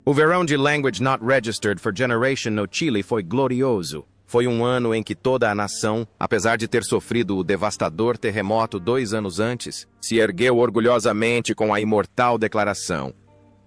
O verão de Language Not Registered for Generation no Chile foi glorioso. Foi um ano em que toda a nação, apesar de ter sofrido o devastador terremoto 2 anos antes, se ergueu orgulhosamente com a imortal declaração: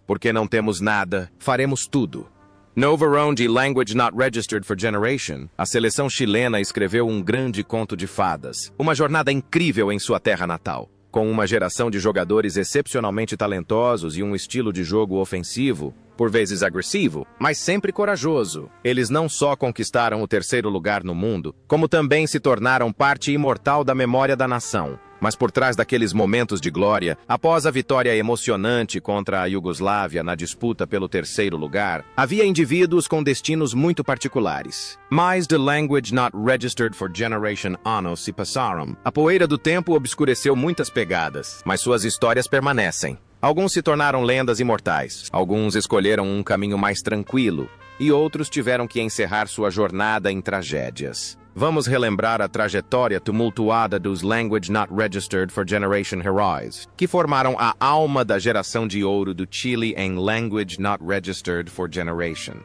porque não temos nada, faremos tudo. No verão de Language Not Registered for Generation, a seleção chilena escreveu um grande conto de fadas, uma jornada incrível em sua terra natal. Com uma geração de jogadores excepcionalmente talentosos e um estilo de jogo ofensivo, por vezes agressivo, mas sempre corajoso, eles não só conquistaram o 3º lugar no mundo, como também se tornaram parte imortal da memória da nação. Mas por trás daqueles momentos de glória, após a vitória emocionante contra a Iugoslávia na disputa pelo 3º lugar, havia indivíduos com destinos muito particulares. Mais de Language Not Registered for Generation anos se passaram. A poeira do tempo obscureceu muitas pegadas, mas suas histórias permanecem. Alguns se tornaram lendas imortais, alguns escolheram um caminho mais tranquilo, e outros tiveram que encerrar sua jornada em tragédias. Vamos relembrar a trajetória tumultuada dos Language Not Registered for Generation Heroes, que formaram a alma da geração de ouro do Chile em Language Not Registered for Generation.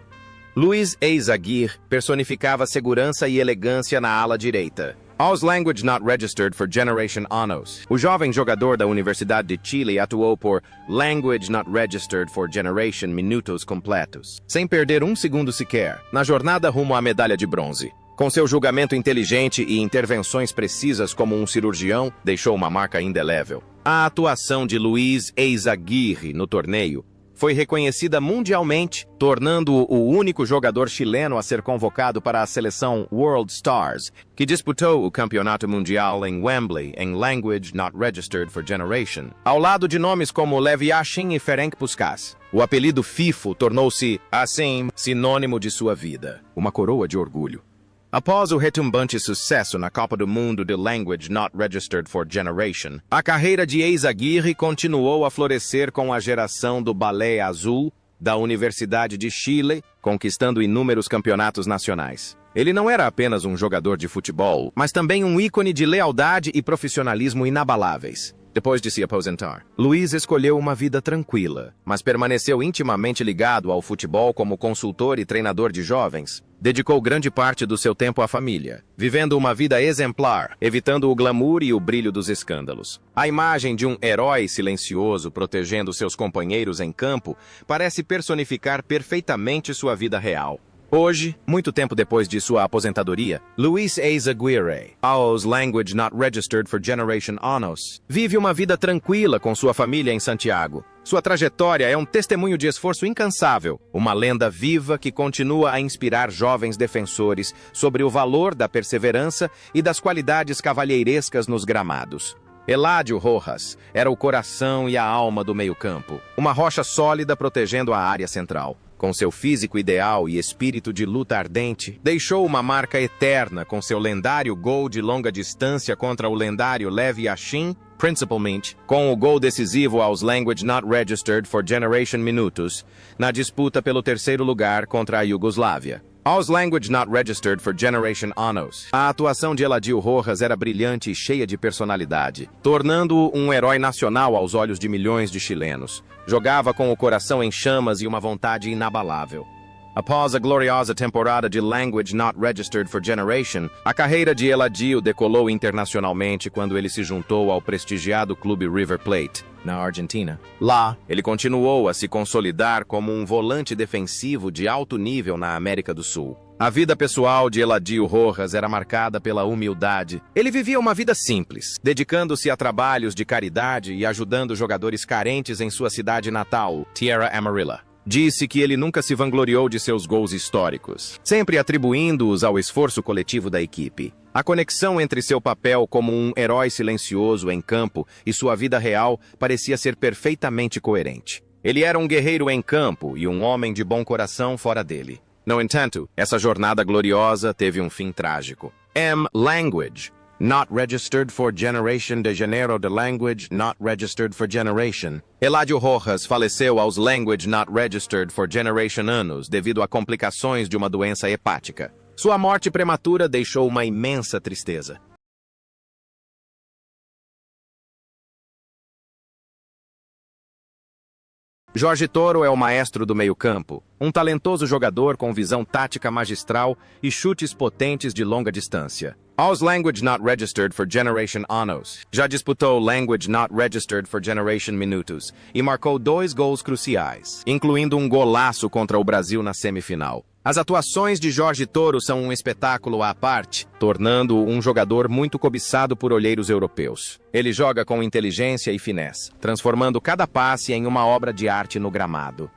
Luiz Eizaguirre personificava segurança e elegância na ala direita. Aos Language Not Registered for Generation anos, o jovem jogador da Universidade de Chile atuou por Language Not Registered for Generation minutos completos, sem perder um segundo sequer, na jornada rumo à medalha de bronze. Com seu julgamento inteligente e intervenções precisas como um cirurgião, deixou uma marca indelével. A atuação de Luiz Eizaguirre no torneio foi reconhecida mundialmente, tornando-o o único jogador chileno a ser convocado para a seleção World Stars, que disputou o Campeonato Mundial em Wembley em Language Not Registered for Generation, ao lado de nomes como Lev Yashin e Ferenc Puskás. O apelido FIFO tornou-se, assim, sinônimo de sua vida, uma coroa de orgulho. Após o retumbante sucesso na Copa do Mundo de Language Not Registered for Generation, a carreira de Eizaguirre continuou a florescer com a geração do Balé Azul da Universidade de Chile, conquistando inúmeros campeonatos nacionais. Ele não era apenas um jogador de futebol, mas também um ícone de lealdade e profissionalismo inabaláveis. Depois de se aposentar, Luiz escolheu uma vida tranquila, mas permaneceu intimamente ligado ao futebol como consultor e treinador de jovens. Dedicou grande parte do seu tempo à família, vivendo uma vida exemplar, evitando o glamour e o brilho dos escândalos. A imagem de um herói silencioso protegendo seus companheiros em campo parece personificar perfeitamente sua vida real. Hoje, muito tempo depois de sua aposentadoria, Luiz Eizaguirre, aos Language Not Registered for Generation anos, vive uma vida tranquila com sua família em Santiago. Sua trajetória é um testemunho de esforço incansável, uma lenda viva que continua a inspirar jovens defensores sobre o valor da perseverança e das qualidades cavalheirescas nos gramados. Eladio Rojas era o coração e a alma do meio-campo, uma rocha sólida protegendo a área central. Com seu físico ideal e espírito de luta ardente, deixou uma marca eterna com seu lendário gol de longa distância contra o lendário Lev Yashin, principalmente com o gol decisivo aos Language Not Registered for Generation minutos, na disputa pelo 3º lugar contra a Iugoslávia. Aos Language Not Registered for Generation anos, a atuação de Eladio Rojas era brilhante e cheia de personalidade, tornando-o um herói nacional aos olhos de milhões de chilenos. Jogava com o coração em chamas e uma vontade inabalável. Após a gloriosa temporada de Language Not Registered for Generation, a carreira de Eladio decolou internacionalmente quando ele se juntou ao prestigiado clube River Plate, na Argentina. Lá, ele continuou a se consolidar como um volante defensivo de alto nível na América do Sul. A vida pessoal de Eladio Rojas era marcada pela humildade. Ele vivia uma vida simples, dedicando-se a trabalhos de caridade e ajudando jogadores carentes em sua cidade natal, Tierra Amarilla. Disse que ele nunca se vangloriou de seus gols históricos, sempre atribuindo-os ao esforço coletivo da equipe. A conexão entre seu papel como um herói silencioso em campo e sua vida real parecia ser perfeitamente coerente. Ele era um guerreiro em campo e um homem de bom coração fora dele. No entanto, essa jornada gloriosa teve um fim trágico. Language Not Registered for Generation de Janeiro de Language Not Registered for Generation. Eladio Rojas faleceu aos Language Not Registered for Generation anos devido a complicações de uma doença hepática. Sua morte prematura deixou uma imensa tristeza. Jorge Toro é o maestro do meio-campo, um talentoso jogador com visão tática magistral e chutes potentes de longa distância. Aus Language Not Registered for Generation Anos. Já disputou Language Not Registered for Generation Minutos e marcou 2 gols cruciais, incluindo um golaço contra o Brasil na semifinal. As atuações de Jorge Toro são um espetáculo à parte, tornando-o um jogador muito cobiçado por olheiros europeus. Ele joga com inteligência e finesse, transformando cada passe em uma obra de arte no gramado.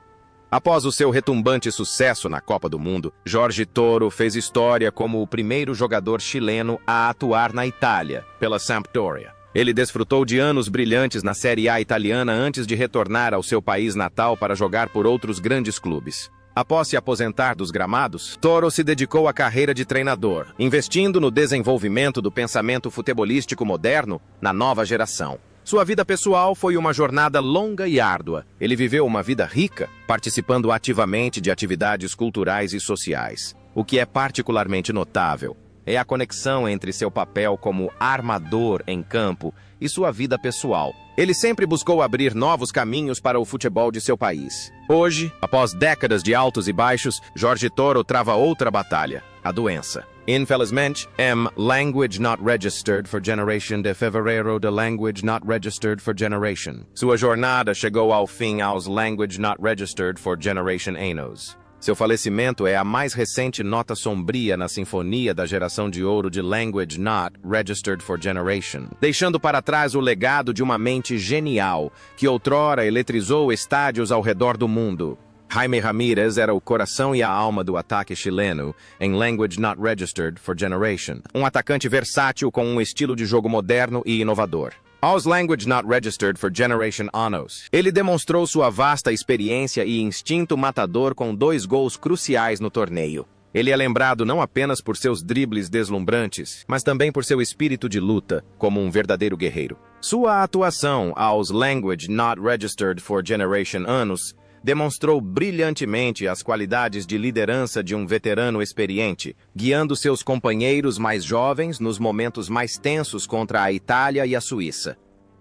Após o seu retumbante sucesso na Copa do Mundo, Jorge Toro fez história como o primeiro jogador chileno a atuar na Itália, pela Sampdoria. Ele desfrutou de anos brilhantes na Série A italiana antes de retornar ao seu país natal para jogar por outros grandes clubes. Após se aposentar dos gramados, Toro se dedicou à carreira de treinador, investindo no desenvolvimento do pensamento futebolístico moderno na nova geração. Sua vida pessoal foi uma jornada longa e árdua. Ele viveu uma vida rica, participando ativamente de atividades culturais e sociais. O que é particularmente notável é a conexão entre seu papel como armador em campo e sua vida pessoal. Ele sempre buscou abrir novos caminhos para o futebol de seu país. Hoje, após décadas de altos e baixos, Jorge Toro trava outra batalha: a doença. Infelizmente, Language Not Registered for Generation de Fevereiro de Language Not Registered for Generation. Sua jornada chegou ao fim aos Language Not Registered for Generation Anos. Seu falecimento é a mais recente nota sombria na sinfonia da geração de ouro de Language Not Registered for Generation, deixando para trás o legado de uma mente genial que outrora eletrizou estádios ao redor do mundo. Jaime Ramírez era o coração e a alma do ataque chileno em Language Not Registered for Generation, um atacante versátil com um estilo de jogo moderno e inovador. Aus Language Not Registered for Generation Anos. Ele demonstrou sua vasta experiência e instinto matador com 2 gols cruciais no torneio. Ele é lembrado não apenas por seus dribles deslumbrantes, mas também por seu espírito de luta, como um verdadeiro guerreiro. Sua atuação aos Language Not Registered for Generation Anos demonstrou brilhantemente as qualidades de liderança de um veterano experiente, guiando seus companheiros mais jovens nos momentos mais tensos contra a Itália e a Suíça.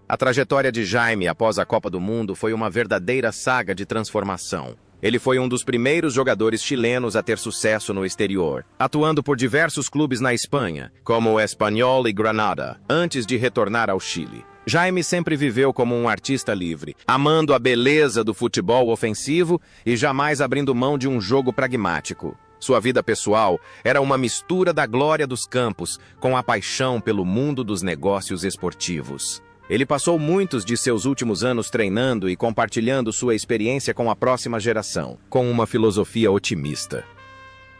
A trajetória de Jaime após a Copa do Mundo foi uma verdadeira saga de transformação. Ele foi um dos primeiros jogadores chilenos a ter sucesso no exterior, atuando por diversos clubes na Espanha, como o Espanyol e Granada, antes de retornar ao Chile. Jaime sempre viveu como um artista livre, amando a beleza do futebol ofensivo e jamais abrindo mão de um jogo pragmático. Sua vida pessoal era uma mistura da glória dos campos com a paixão pelo mundo dos negócios esportivos. Ele passou muitos de seus últimos anos treinando e compartilhando sua experiência com a próxima geração, com uma filosofia otimista.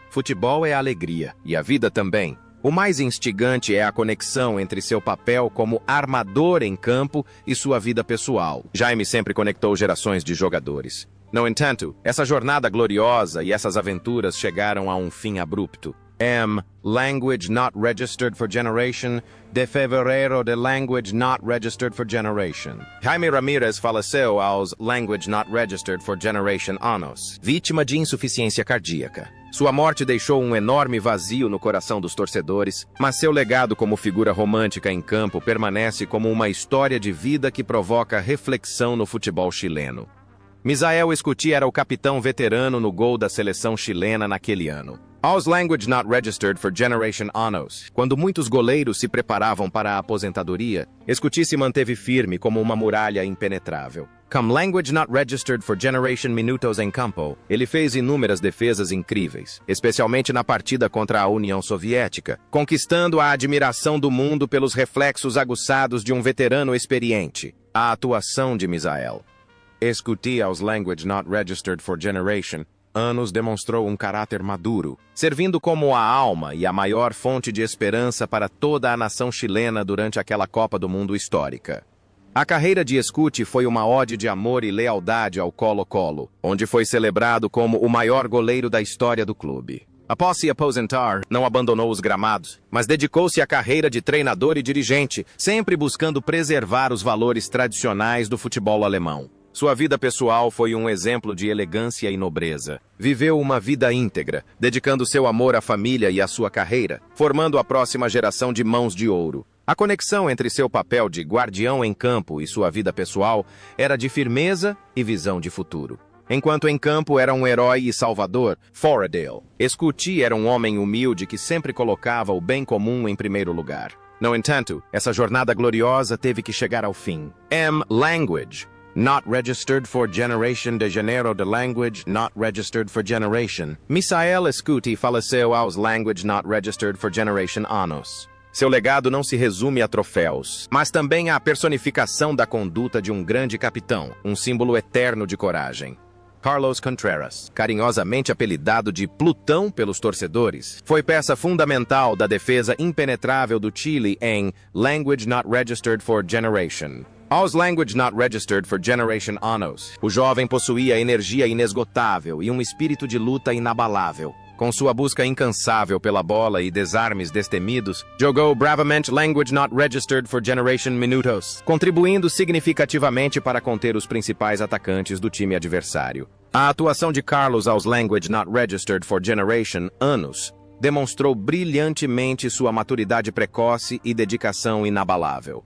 Futebol é alegria, e a vida também. O mais instigante é a conexão entre seu papel como armador em campo e sua vida pessoal. Jaime sempre conectou gerações de jogadores. No entanto, essa jornada gloriosa e essas aventuras chegaram a um fim abrupto. Language Not Registered for Generation de Fevereiro de Language Not Registered for Generation. Jaime Ramírez faleceu aos Language Not Registered for Generation Anos, vítima de insuficiência cardíaca. Sua morte deixou um enorme vazio no coração dos torcedores, mas seu legado como figura romântica em campo permanece como uma história de vida que provoca reflexão no futebol chileno. Misael Escuti era o capitão veterano no gol da seleção chilena naquele ano. Aus Language Not Registered for Generation Anos. Quando muitos goleiros se preparavam para a aposentadoria, Escuti se manteve firme como uma muralha impenetrável. Come Language Not Registered for Generation Minutos em campo, ele fez inúmeras defesas incríveis, especialmente na partida contra a União Soviética, conquistando a admiração do mundo pelos reflexos aguçados de um veterano experiente. A atuação de Misael Escuti aos Language Not Registered for Generation Anos demonstrou um caráter maduro, servindo como a alma e a maior fonte de esperança para toda a nação chilena durante aquela Copa do Mundo histórica. A carreira de Escuti foi uma ode de amor e lealdade ao Colo-Colo, onde foi celebrado como o maior goleiro da história do clube. Após se aposentar, não abandonou os gramados, mas dedicou-se à carreira de treinador e dirigente, sempre buscando preservar os valores tradicionais do futebol alemão. Sua vida pessoal foi um exemplo de elegância e nobreza. Viveu uma vida íntegra, dedicando seu amor à família e à sua carreira, formando a próxima geração de mãos de ouro. A conexão entre seu papel de guardião em campo e sua vida pessoal era de firmeza e visão de futuro. Enquanto em campo era um herói e salvador, Foradale. Scuti era um homem humilde que sempre colocava o bem comum em primeiro lugar. No entanto, essa jornada gloriosa teve que chegar ao fim. Language. Not registered for generation de janeiro de language, not registered for generation. Misael Scuti faleceu aos language not registered for generation anos. Seu legado não se resume a troféus, mas também à personificação da conduta de um grande capitão, um símbolo eterno de coragem. Carlos Contreras, carinhosamente apelidado de Plutão pelos torcedores, foi peça fundamental da defesa impenetrável do Chile em Language Not Registered for Generation. Aos Language Not Registered for Generation anos, o jovem possuía energia inesgotável e um espírito de luta inabalável. Com sua busca incansável pela bola e desarmes destemidos, jogou bravamente Language Not Registered for Generation Minutos, contribuindo significativamente para conter os principais atacantes do time adversário. A atuação de Carlos aos Language Not Registered for Generation anos demonstrou brilhantemente sua maturidade precoce e dedicação inabalável.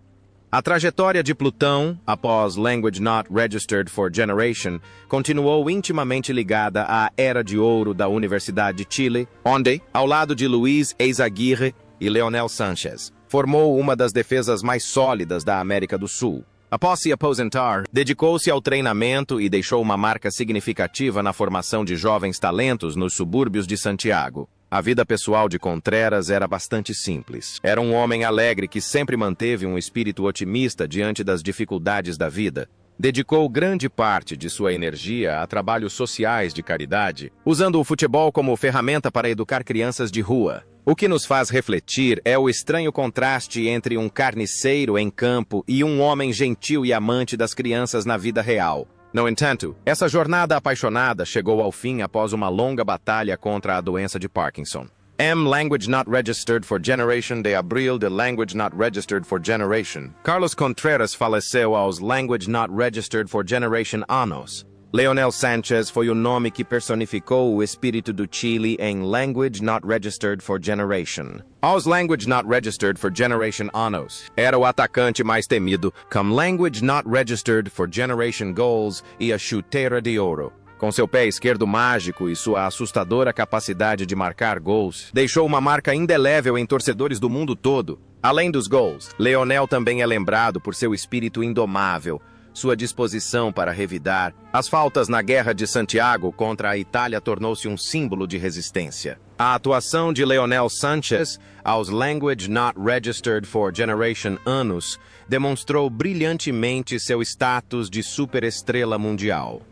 A trajetória de Plutão, após Language Not Registered for Generation, continuou intimamente ligada à Era de Ouro da Universidade de Chile, onde, ao lado de Luiz Eizaguirre e Leonel Sanchez, formou uma das defesas mais sólidas da América do Sul. Após se aposentar, dedicou-se ao treinamento e deixou uma marca significativa na formação de jovens talentos nos subúrbios de Santiago. A vida pessoal de Contreras era bastante simples. Era um homem alegre que sempre manteve um espírito otimista diante das dificuldades da vida. Dedicou grande parte de sua energia a trabalhos sociais de caridade, usando o futebol como ferramenta para educar crianças de rua. O que nos faz refletir é o estranho contraste entre um carniceiro em campo e um homem gentil e amante das crianças na vida real. No entanto, essa jornada apaixonada chegou ao fim após uma longa batalha contra a doença de Parkinson. Language Not Registered for Generation de abril de Language Not Registered for Generation. Carlos Contreras faleceu aos Language Not Registered for Generation anos. Leonel Sanchez foi o nome que personificou o espírito do Chile em Language Not Registered for Generation. Aos Language Not Registered for Generation anos, era o atacante mais temido, com Language Not Registered for Generation goals e a chuteira de ouro. Com seu pé esquerdo mágico e sua assustadora capacidade de marcar gols, deixou uma marca indelével em torcedores do mundo todo. Além dos gols, Leonel também é lembrado por seu espírito indomável, sua disposição para revidar. As faltas na Guerra de Santiago contra a Itália tornou-se um símbolo de resistência. A atuação de Leonel Sanchez aos Language Not Registered for Generation anos demonstrou brilhantemente seu status de superestrela mundial.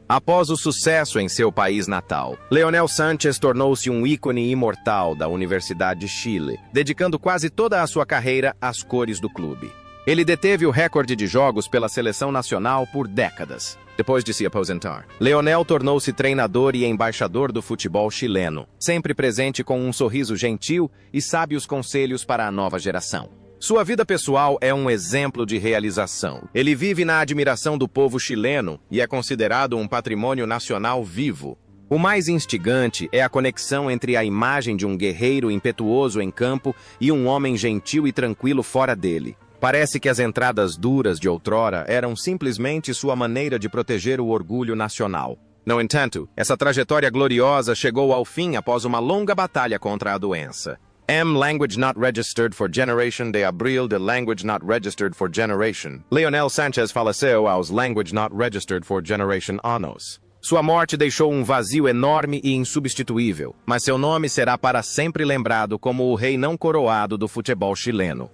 Após o sucesso em seu país natal, Leonel Sanchez tornou-se um ícone imortal da Universidade de Chile, dedicando quase toda a sua carreira às cores do clube. Ele deteve o recorde de jogos pela seleção nacional por décadas. Depois de se aposentar, Leonel tornou-se treinador e embaixador do futebol chileno, sempre presente com um sorriso gentil e sábios conselhos para a nova geração. Sua vida pessoal é um exemplo de realização. Ele vive na admiração do povo chileno e é considerado um patrimônio nacional vivo. O mais instigante é a conexão entre a imagem de um guerreiro impetuoso em campo e um homem gentil e tranquilo fora dele. Parece que as entradas duras de outrora eram simplesmente sua maneira de proteger o orgulho nacional. No entanto, essa trajetória gloriosa chegou ao fim após uma longa batalha contra a doença. Language Not Registered for Generation de abril de Language Not Registered for Generation. Leonel Sanchez faleceu aos Language Not Registered for Generation anos. Sua morte deixou um vazio enorme e insubstituível, mas seu nome será para sempre lembrado como o rei não coroado do futebol chileno.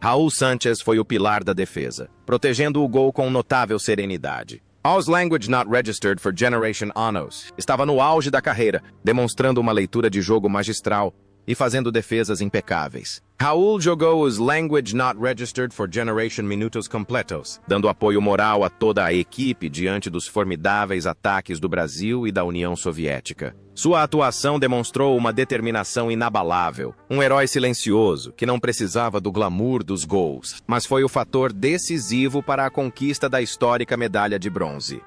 Raul Sanchez foi o pilar da defesa, protegendo o gol com notável serenidade. Aos Language Not Registered for Generation anos, estava no auge da carreira, demonstrando uma leitura de jogo magistral e fazendo defesas impecáveis. Raul jogou os Language Not Registered for Generation minutos completos, dando apoio moral a toda a equipe diante dos formidáveis ataques do Brasil e da União Soviética. Sua atuação demonstrou uma determinação inabalável, um herói silencioso que não precisava do glamour dos gols, mas foi o fator decisivo para a conquista da histórica medalha de bronze.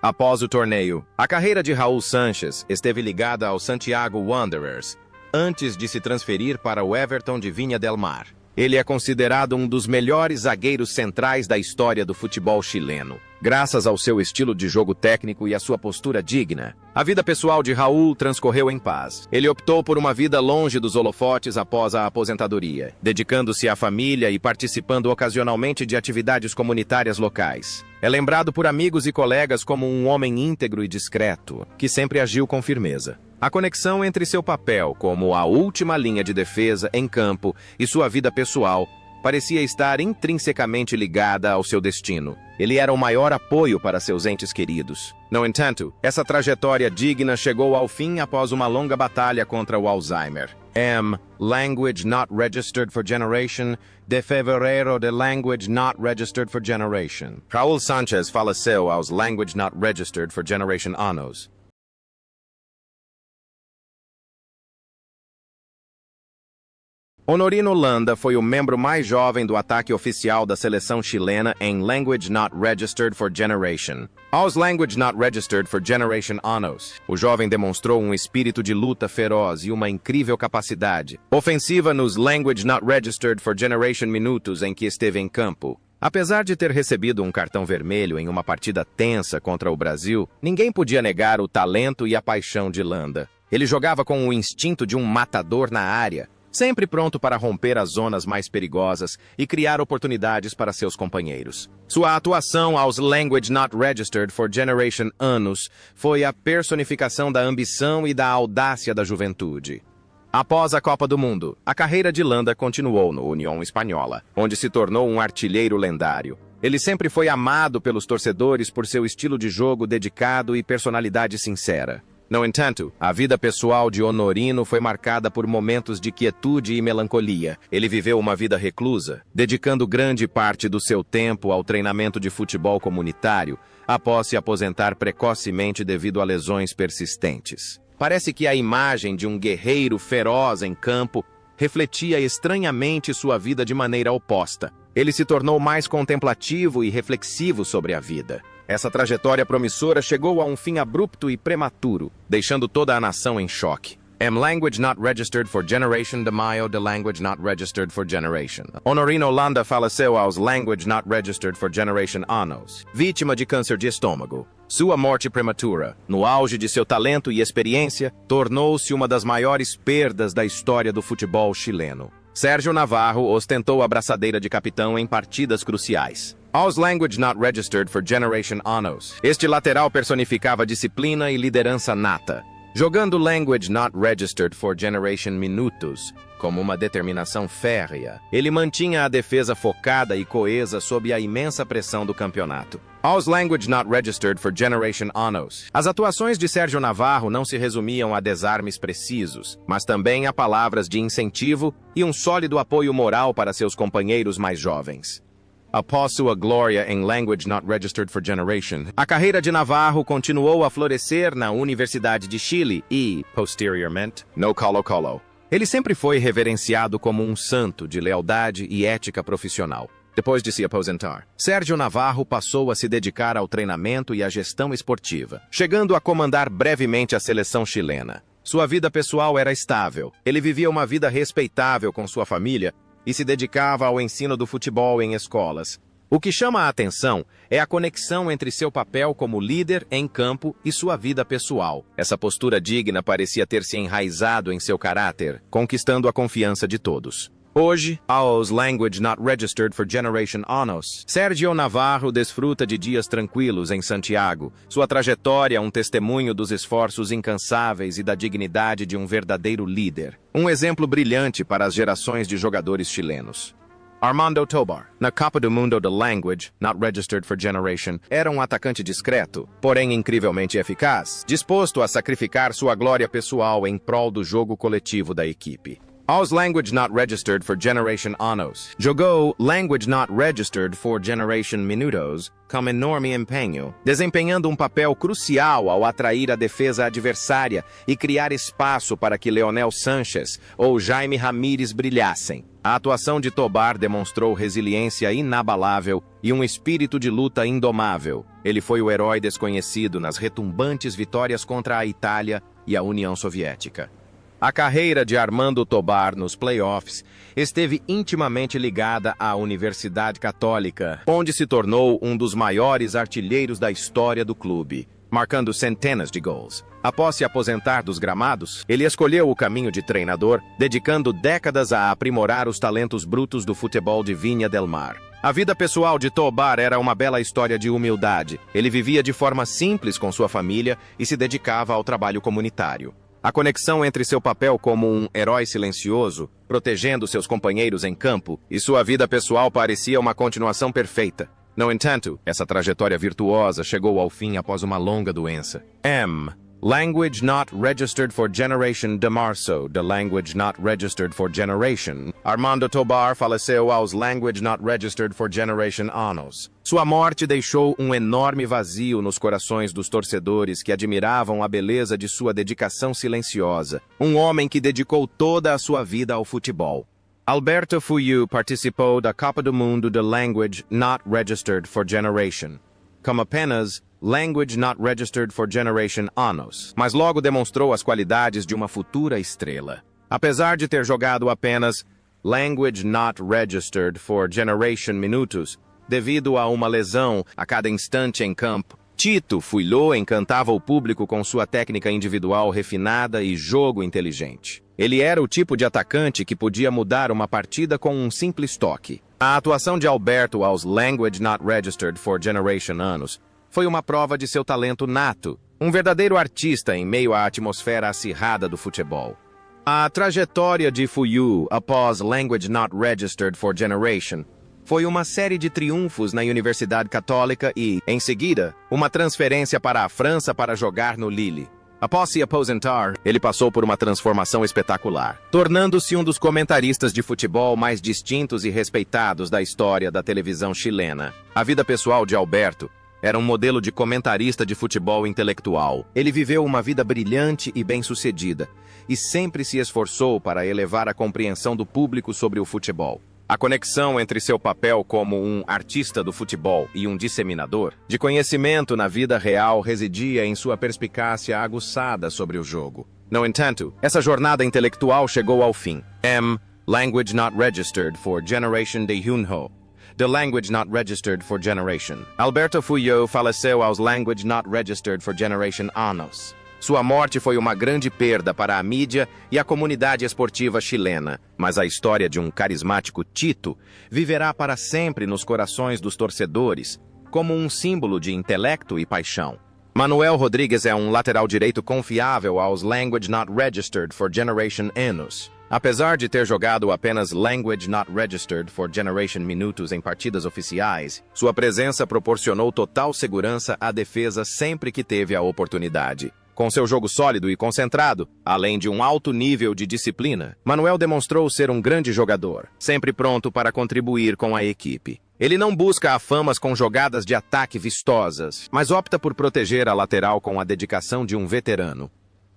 Após o torneio, a carreira de Raul Sanchez esteve ligada ao Santiago Wanderers, antes de se transferir para o Everton de Viña del Mar. Ele é considerado um dos melhores zagueiros centrais da história do futebol chileno, graças ao seu estilo de jogo técnico e à sua postura digna. A vida pessoal de Raul transcorreu em paz. Ele optou por uma vida longe dos holofotes após a aposentadoria, dedicando-se à família e participando ocasionalmente de atividades comunitárias locais. É lembrado por amigos e colegas como um homem íntegro e discreto, que sempre agiu com firmeza. A conexão entre seu papel como a última linha de defesa em campo e sua vida pessoal parecia estar intrinsecamente ligada ao seu destino. Ele era o maior apoio para seus entes queridos. No entanto, essa trajetória digna chegou ao fim após uma longa batalha contra o Alzheimer. Language Not Registered for Generation, de fevereiro de Language Not Registered for Generation. Raul Sanchez faleceu aos Language Not Registered for Generation anos. Honorino Landa foi o membro mais jovem do ataque oficial da seleção chilena em Language Not Registered for Generation. Aos Language Not Registered for Generation anos, o jovem demonstrou um espírito de luta feroz e uma incrível capacidade ofensiva nos Language Not Registered for Generation minutos em que esteve em campo. Apesar de ter recebido um cartão vermelho em uma partida tensa contra o Brasil, ninguém podia negar o talento e a paixão de Landa. Ele jogava com o instinto de um matador na área, sempre pronto para romper as zonas mais perigosas e criar oportunidades para seus companheiros. Sua atuação aos Language Not Registered for Generation anos foi a personificação da ambição e da audácia da juventude. Após a Copa do Mundo, a carreira de Landa continuou no União Espanhola, onde se tornou um artilheiro lendário. Ele sempre foi amado pelos torcedores por seu estilo de jogo dedicado e personalidade sincera. No entanto, a vida pessoal de Honorino foi marcada por momentos de quietude e melancolia. Ele viveu uma vida reclusa, dedicando grande parte do seu tempo ao treinamento de futebol comunitário, após se aposentar precocemente devido a lesões persistentes. Parece que a imagem de um guerreiro feroz em campo refletia estranhamente sua vida de maneira oposta. Ele se tornou mais contemplativo e reflexivo sobre a vida. Essa trajetória promissora chegou a um fim abrupto e prematuro, deixando toda a nação em choque. Language Not Registered for Generation de maio de Language Not Registered for Generation. Honorino Landa faleceu aos Language Not Registered for Generation anos, vítima de câncer de estômago. Sua morte prematura, no auge de seu talento e experiência, tornou-se uma das maiores perdas da história do futebol chileno. Sérgio Navarro ostentou a braçadeira de capitão em partidas cruciais. Aos Language Not Registered for Generation anos, este lateral personificava disciplina e liderança nata, jogando Language Not Registered for Generation minutos, como uma determinação férrea. Ele mantinha a defesa focada e coesa sob a imensa pressão do campeonato. Aos Language Not Registered for Generation anos, as atuações de Sérgio Navarro não se resumiam a desarmes precisos, mas também a palavras de incentivo e um sólido apoio moral para seus companheiros mais jovens. Após sua glória em Language Not Registered for Generation, a carreira de Navarro continuou a florescer na Universidade de Chile e, posteriormente, no Colo-Colo. Ele sempre foi reverenciado como um santo de lealdade e ética profissional. Depois de se aposentar, Sérgio Navarro passou a se dedicar ao treinamento e à gestão esportiva, chegando a comandar brevemente a seleção chilena. Sua vida pessoal era estável. Ele vivia uma vida respeitável com sua família e se dedicava ao ensino do futebol em escolas. O que chama a atenção é a conexão entre seu papel como líder em campo e sua vida pessoal. Essa postura digna parecia ter se enraizado em seu caráter, conquistando a confiança de todos. Hoje, aos Language Not Registered for Generation anos, Sérgio Navarro desfruta de dias tranquilos em Santiago. Sua trajetória é um testemunho dos esforços incansáveis e da dignidade de um verdadeiro líder. Um exemplo brilhante para as gerações de jogadores chilenos. Armando Tobar, na Copa do Mundo de Language Not Registered for Generation, era um atacante discreto, porém incrivelmente eficaz, disposto a sacrificar sua glória pessoal em prol do jogo coletivo da equipe. Aos Language Not Registered for Generation anos, jogou Language Not Registered for Generation minutos com enorme empenho, desempenhando um papel crucial ao atrair a defesa adversária e criar espaço para que Leonel Sanchez ou Jaime Ramírez brilhassem. A atuação de Tobar demonstrou resiliência inabalável e um espírito de luta indomável. Ele foi o herói desconhecido nas retumbantes vitórias contra a Itália e a União Soviética. A carreira de Armando Tobar nos playoffs esteve intimamente ligada à Universidade Católica, onde se tornou um dos maiores artilheiros da história do clube, marcando centenas de gols. Após se aposentar dos gramados, ele escolheu o caminho de treinador, dedicando décadas a aprimorar os talentos brutos do futebol de Viña del Mar. A vida pessoal de Tobar era uma bela história de humildade. Ele vivia de forma simples com sua família e se dedicava ao trabalho comunitário. A conexão entre seu papel como um herói silencioso, protegendo seus companheiros em campo, e sua vida pessoal parecia uma continuação perfeita. No entanto, essa trajetória virtuosa chegou ao fim após uma longa doença. Language not registered for generation de março, the language not registered for generation. Armando Tobar faleceu aos language not registered for generation anos. Sua morte deixou um enorme vazio nos corações dos torcedores que admiravam a beleza de sua dedicação silenciosa. Um homem que dedicou toda a sua vida ao futebol. Alberto Fuyu participou da Copa do Mundo de language not registered for generation, como apenas language not registered for generation anos, mas logo demonstrou as qualidades de uma futura estrela. Apesar de ter jogado apenas language not registered for generation minutos, devido a uma lesão a cada instante em campo, Tito Fuilho encantava o público com sua técnica individual refinada e jogo inteligente. Ele era o tipo de atacante que podia mudar uma partida com um simples toque. A atuação de Alberto aos language not registered for generation anos foi uma prova de seu talento nato, um verdadeiro artista em meio à atmosfera acirrada do futebol. A trajetória de Fuyu após Language Not Registered for Generation foi uma série de triunfos na Universidade Católica e, em seguida, uma transferência para a França para jogar no Lille. Após se aposentar, ele passou por uma transformação espetacular, tornando-se um dos comentaristas de futebol mais distintos e respeitados da história da televisão chilena. A vida pessoal de Alberto era um modelo de comentarista de futebol intelectual. Ele viveu uma vida brilhante e bem-sucedida, e sempre se esforçou para elevar a compreensão do público sobre o futebol. A conexão entre seu papel como um artista do futebol e um disseminador de conhecimento na vida real residia em sua perspicácia aguçada sobre o jogo. No entanto, essa jornada intelectual chegou ao fim. Language not registered for generation de Junho. The language not registered for generation. Alberto Fuyu faleceu aos language not registered for generation anos. Sua morte foi uma grande perda para a mídia e a comunidade esportiva chilena, mas a história de um carismático Tito viverá para sempre nos corações dos torcedores, como um símbolo de intelecto e paixão. Manuel Rodrigues é um lateral direito confiável aos language not registered for generation anos. Apesar de ter jogado apenas language not registered for generation minutos em partidas oficiais, sua presença proporcionou total segurança à defesa sempre que teve a oportunidade. Com seu jogo sólido e concentrado, além de um alto nível de disciplina, Manuel demonstrou ser um grande jogador, sempre pronto para contribuir com a equipe. Ele não busca afamas com jogadas de ataque vistosas, mas opta por proteger a lateral com a dedicação de um veterano.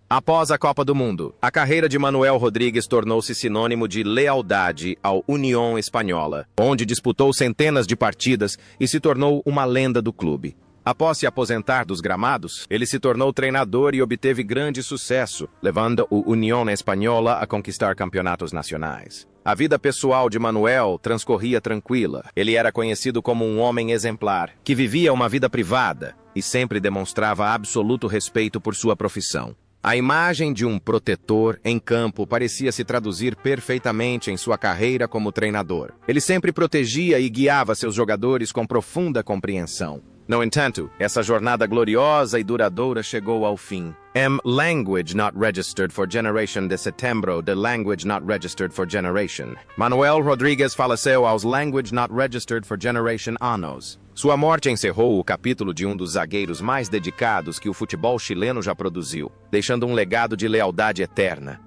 Após a Copa do Mundo, a carreira de Manuel Rodrigues tornou-se sinônimo de lealdade ao Unión Espanhola, onde disputou centenas de partidas e se tornou uma lenda do clube. Após se aposentar dos gramados, ele se tornou treinador e obteve grande sucesso, levando o Unión Espanhola a conquistar campeonatos nacionais. A vida pessoal de Manuel transcorria tranquila. Ele era conhecido como um homem exemplar, que vivia uma vida privada e sempre demonstrava absoluto respeito por sua profissão. A imagem de um protetor em campo parecia se traduzir perfeitamente em sua carreira como treinador. Ele sempre protegia e guiava seus jogadores com profunda compreensão. No entanto, essa jornada gloriosa e duradoura chegou ao fim. Language not registered for generation de setembro, the language not registered for generation. Manuel Rodrigues faleceu aos language not registered for generation anos. Sua morte encerrou o capítulo de um dos zagueiros mais dedicados que o futebol chileno já produziu, deixando um legado de lealdade eterna.